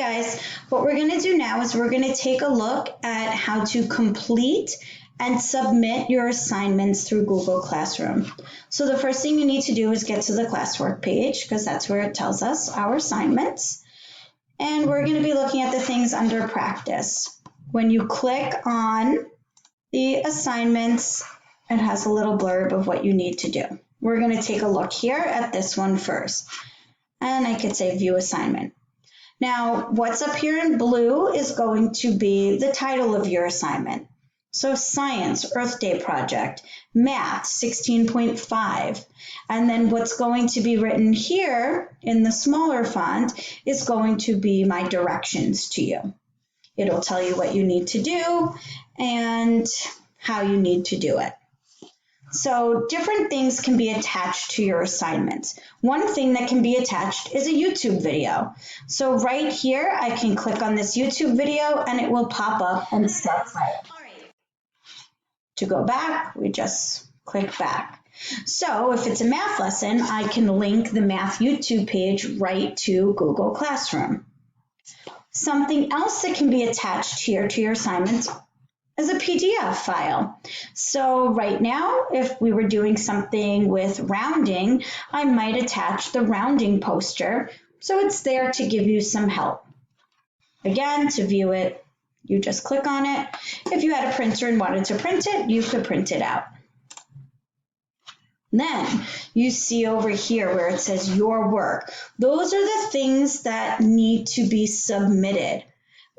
guys, what we're going to do now is we're going to take a look at how to complete and submit your assignments through Google Classroom. So the first thing you need to do is get to the classwork page because that's where it tells us our assignments. And we're going to be looking at the things under practice. When you click on the assignments, it has a little blurb of what you need to do. We're going to take a look here at this one first. And I could say view assignment. Now, what's up here in blue is going to be the title of your assignment. So Science, Earth Day Project, Math, 16.5. And then what's going to be written here in the smaller font is going to be my directions to you. It'll tell you what you need to do and how you need to do it. So different things can be attached to your assignments. One thing that can be attached is a YouTube video. So right here, I can click on this YouTube video and it will pop up and start playing. To go back, we just click back. So if it's a math lesson, I can link the math YouTube page right to Google Classroom. Something else that can be attached here to your assignments is a PDF file. So right now, if we were doing something with rounding, I might attach the rounding poster, so it's there to give you some help. Again, to view it, you just click on it. If you had a printer and wanted to print it, you could print it out. Then you see over here where it says your work. Those are the things that need to be submitted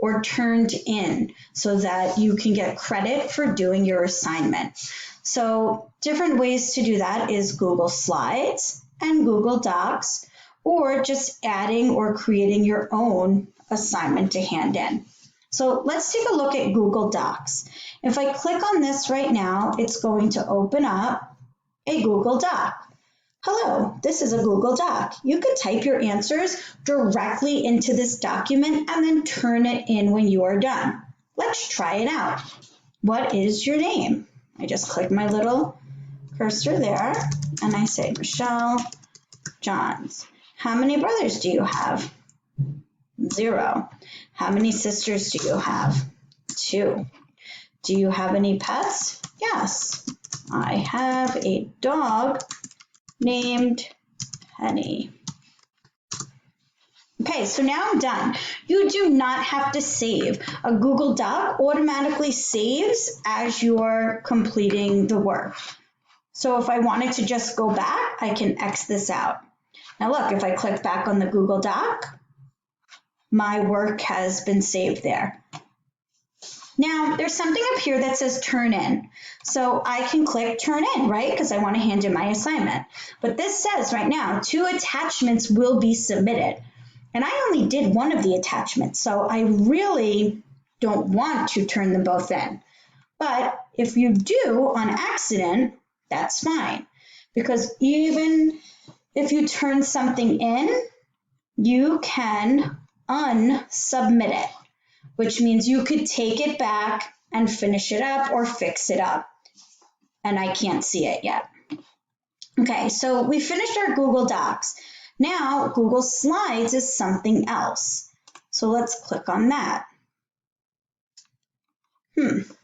or turned in so that you can get credit for doing your assignment. So different ways to do that is Google Slides and Google Docs, or just adding or creating your own assignment to hand in. So let's take a look at Google Docs. If I click on this right now, it's going to open up a Google Doc. Hello, this is a Google Doc. You could type your answers directly into this document and then turn it in when you are done. Let's try it out. What is your name? I just click my little cursor there and I say Michelle Johns. How many brothers do you have? 0. How many sisters do you have? 2. Do you have any pets? Yes. I have a dog named Penny. Okay, so now I'm done. You do not have to save. A Google Doc automatically saves as you're completing the work. So if I wanted to just go back, I can X this out. Now look, if I click back on the Google Doc, my work has been saved there. Now, there's something up here that says turn in. So I can click turn in, right? Because I want to hand in my assignment. But this says right now, 2 attachments will be submitted. And I only did one of the attachments, so I really don't want to turn them both in. But if you do on accident, that's fine. Because even if you turn something in, you can unsubmit it, which means you could take it back and finish it up or fix it up. And I can't see it yet. Okay, so we finished our Google Docs. Now, Google Slides is something else. So let's click on that.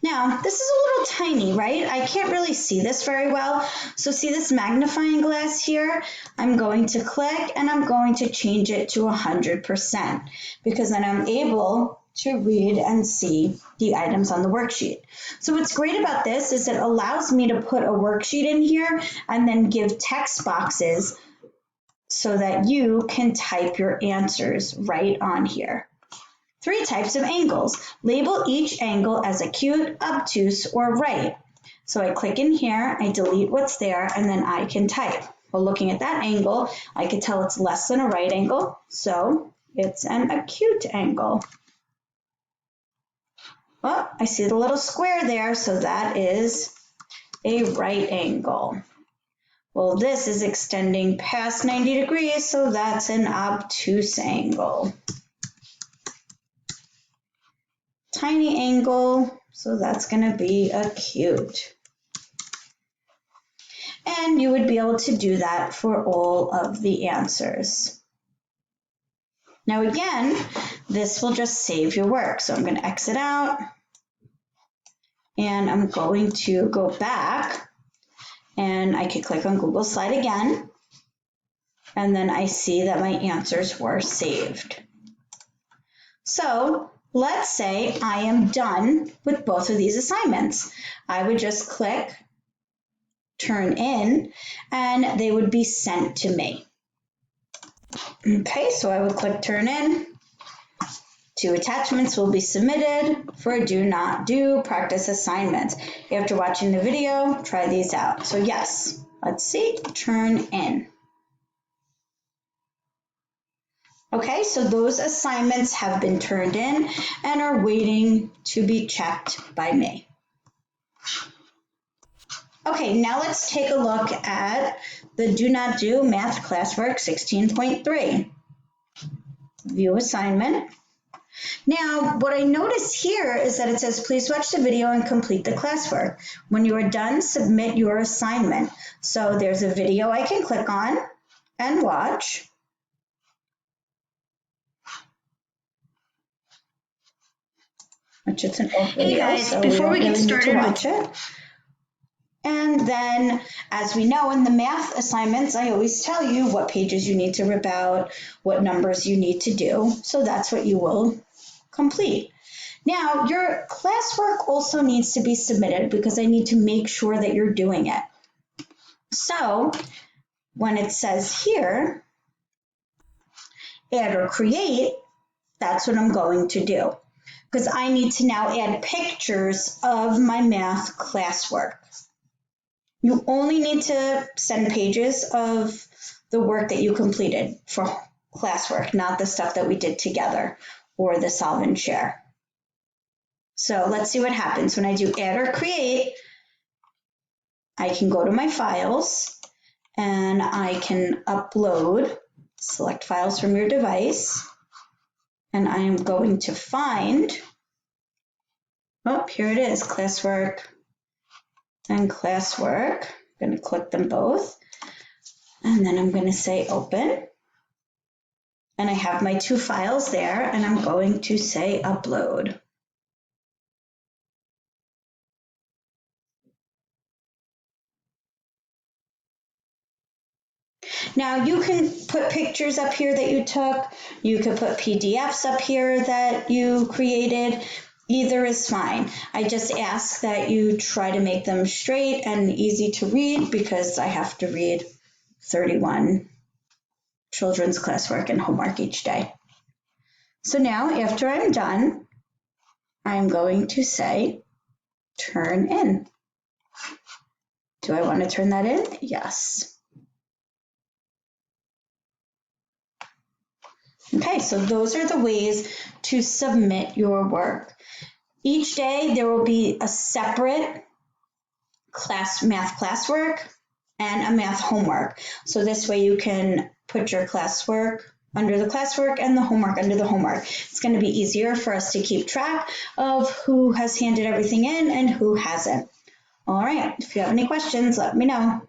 Now, this is a little tiny, right? I can't really see this very well. So see this magnifying glass here? I'm going to click and I'm going to change it to 100% because then I'm able to read and see the items on the worksheet. So what's great about this is it allows me to put a worksheet in here and then give text boxes so that you can type your answers right on here. 3 types of angles. Label each angle as acute, obtuse, or right. So I click in here, I delete what's there, and then I can type. Well, looking at that angle, I can tell it's less than a right angle, so it's an acute angle. Well, I see the little square there, so that is a right angle. Well, this is extending past 90 degrees, so that's an obtuse angle. Tiny angle, so that's going to be acute. And you would be able to do that for all of the answers. Now again, this will just save your work. So I'm going to exit out, and I'm going to go back, and I can click on Google Slide again, and then I see that my answers were saved. So let's say I am done with both of these assignments. I would just click Turn In, and they would be sent to me. Okay, so I would click Turn In. 2 attachments will be submitted for Do Not Do practice assignments. After watching the video, try these out. So yes, let's see, Turn In. Okay, so those assignments have been turned in and are waiting to be checked by me. Okay, now let's take a look at the Do Not Do Math Classwork 16.3. View assignment. Now, what I notice here is that it says, please watch the video and complete the classwork. When you are done, submit your assignment. So there's a video I can click on and watch. Which it's an old video, hey guys, so before we get really started need to watch it. And then, as we know in the math assignments, I always tell you what pages you need to rip out, what numbers you need to do. So that's what you will complete. Now, your classwork also needs to be submitted because I need to make sure that you're doing it. So when it says here, add or create, that's what I'm going to do, because I need to now add pictures of my math classwork. You only need to send pages of the work that you completed for classwork, not the stuff that we did together or the solve and share. So let's see what happens. When I do add or create, I can go to my files and I can upload, select files from your device, and I am going to find, oh, here it is, classwork and classwork. I'm going to click them both, and then I'm going to say open. And I have my 2 files there, and I'm going to say upload. Now you can put pictures up here that you took. You could put PDFs up here that you created. Either is fine. I just ask that you try to make them straight and easy to read because I have to read 31 children's classwork and homework each day. So now after I'm done, I'm going to say turn in. Do I want to turn that in? Yes. Okay, so those are the ways to submit your work. Each day there will be a separate math classwork and a math homework. So this way you can put your classwork under the classwork and the homework under the homework. It's going to be easier for us to keep track of who has handed everything in and who hasn't. All right, if you have any questions, let me know.